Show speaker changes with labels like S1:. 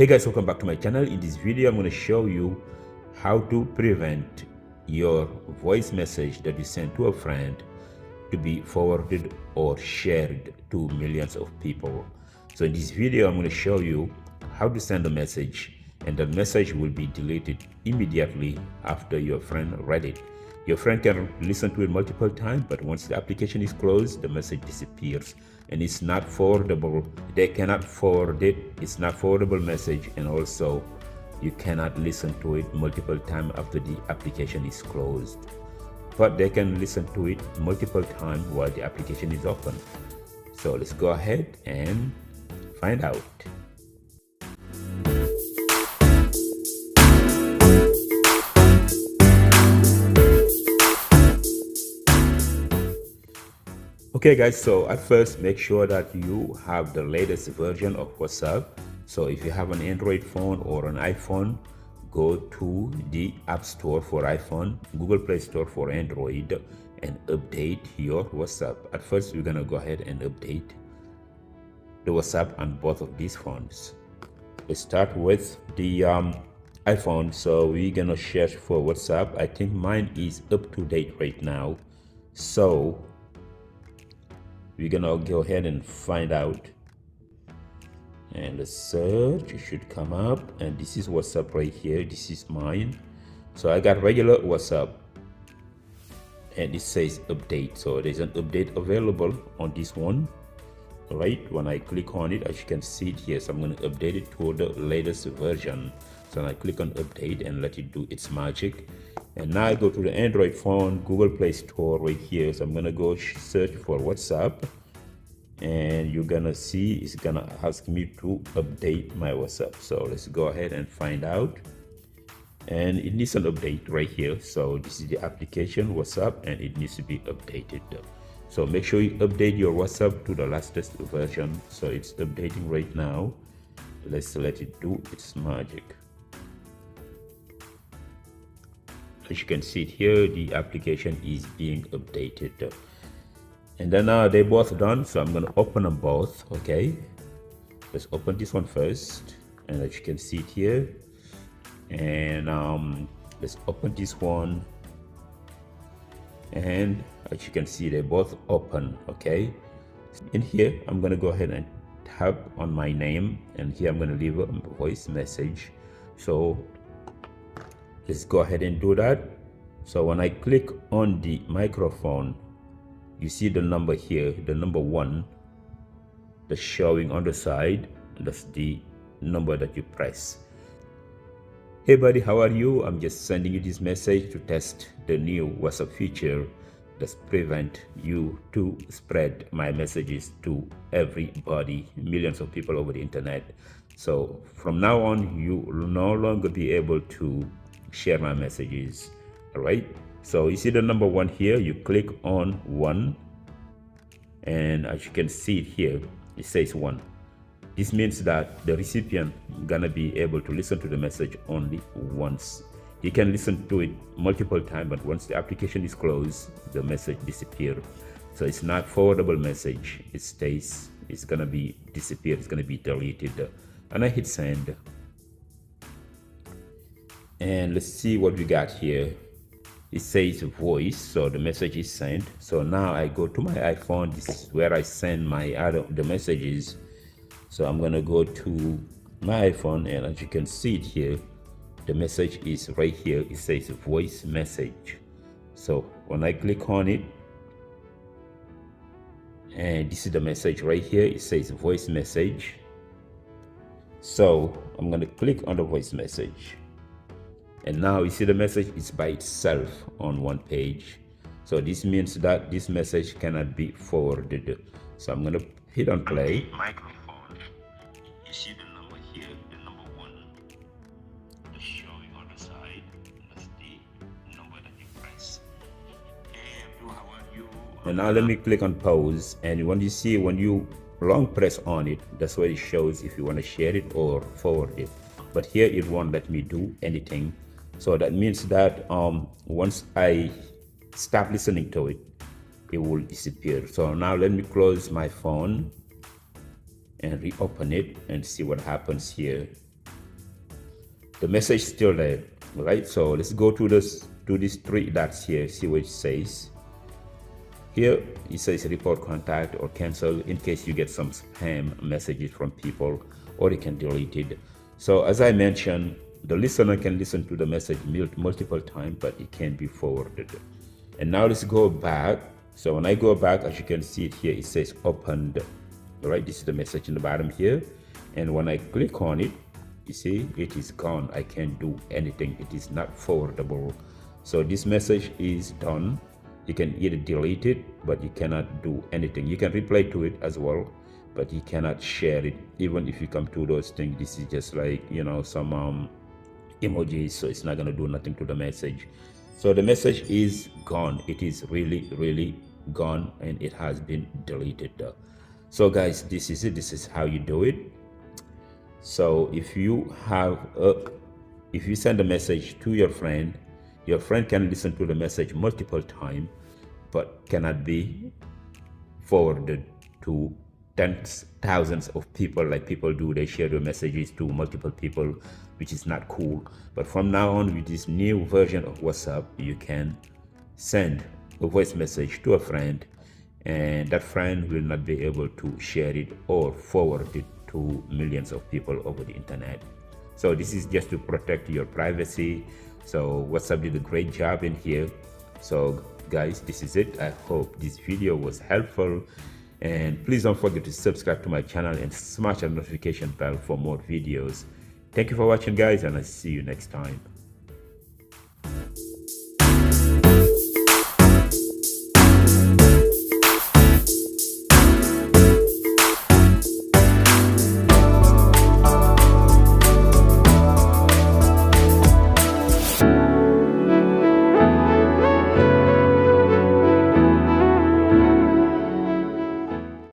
S1: Hey guys, welcome back to my channel. In this video I'm going to show you how to prevent your voice message that you send to a friend to be forwarded or shared to millions of people. So in this video I'm going to show you how to send a message, and the message will be deleted immediately after your friend read it. Your friend can listen to it multiple times, but once the application is closed, the message disappears and it's not forwardable. They cannot forward it. It's not forwardable message, and also you cannot listen to it multiple times after the application is closed. But they can listen to it multiple times while the application is open. So let's go ahead and find out. Okay guys, so at first make sure that you have the latest version of WhatsApp. So if you have an Android phone or an iPhone, go to the App Store for iPhone, Google Play Store for Android, and update your WhatsApp. At first we're gonna go ahead and update the WhatsApp on both of these phones. Let's start with the iPhone. So we're gonna search for WhatsApp. I think mine is up to date right now, so we're gonna go ahead and find out, and the search, it should come up, and this is WhatsApp right here. This is mine. So I got regular WhatsApp and it says update, so there's an update available on this one. All right, when I click on it, as you can see it here, so I'm going to update it to the latest version. So I click on update and let it do its magic. And now I go to the Android phone, Google Play Store right here. So I'm gonna go search for WhatsApp, and you're gonna see it's gonna ask me to update my WhatsApp. So let's go ahead and find out. And it needs an update right here. So this is the application WhatsApp, and it needs to be updated. So make sure you update your WhatsApp to the latest version. So it's updating right now. Let's let it do its magic. As you can see it here, the application is being updated, and then they're both done. So I'm going to open them both. Okay, let's open this one first, and as you can see it here, and let's open this one, and as you can see, they're both open. Okay, in here I'm going to go ahead and tap on my name, and here I'm going to leave a voice message. So let's go ahead and do that. So when I click on the microphone, you see the number here, the number 1 that's showing on the side. That's the number that you press. Hey buddy, how are you? I'm just sending you this message to test the new WhatsApp feature that's prevent you to spread my messages to everybody, millions of people over the internet. So from now on, you will no longer be able to share my messages. All right, so you see the number 1 here. You click on 1, and as you can see it here, it says 1. This means that the recipient gonna be able to listen to the message only once. He can listen to it multiple times, but once the application is closed, the message disappears. So it's not forwardable message. It stays, it's gonna be disappeared, it's gonna be deleted. And I hit send, and let's see what we got here. It says voice, so the message is sent. So now I go to my iPhone. This is where I send the messages. So I'm gonna go to my iPhone, and as you can see it here, the message is right here. It says voice message. So when I click on it, and this is the message right here, it says voice message. So I'm gonna click on the voice message, and now you see the message is by itself on one page. So this means that this message cannot be forwarded. So I'm gonna hit on play. Microphone. You see the number here, the number 1 that's showing on the side. That's the number that you press. And now let me click on pause, and when you long press on it, that's where it shows if you want to share it or forward it. But here it won't let me do anything. So that means that once I stop listening to it, it will disappear. So now let me close my phone and reopen it and see what happens here. the message still there, right? So let's go to these 3 dots here, see what it says. Here it says report contact or cancel in case you get some spam messages from people, or you can delete it. So as I mentioned, the listener can listen to the message multiple times, but it can be forwarded. And now let's go back. So when I go back, as you can see it here, it says opened. All right, this is the message in the bottom here. And when I click on it, you see it is gone. I can't do anything. It is not forwardable. So this message is done. You can either delete it, but you cannot do anything. You can reply to it as well, but you cannot share it. Even if you come to those things, this is just like, you know, some emojis, so it's not going to do nothing to the message. So the message is gone. It is really gone, and it has been deleted. So guys, this is it. This is how you do it. So if you send a message to your friend can listen to the message multiple times, but cannot be forwarded to tens, thousands of people like people do. They share their messages to multiple people, which is not cool. But from now on, with this new version of WhatsApp, you can send a voice message to a friend, and that friend will not be able to share it or forward it to millions of people over the internet. So this is just to protect your privacy. So WhatsApp did a great job in here. So guys, this is it. I hope this video was helpful, and please don't forget to subscribe to my channel and smash the notification bell for more videos. Thank you for watching, guys, and I'll see you next time.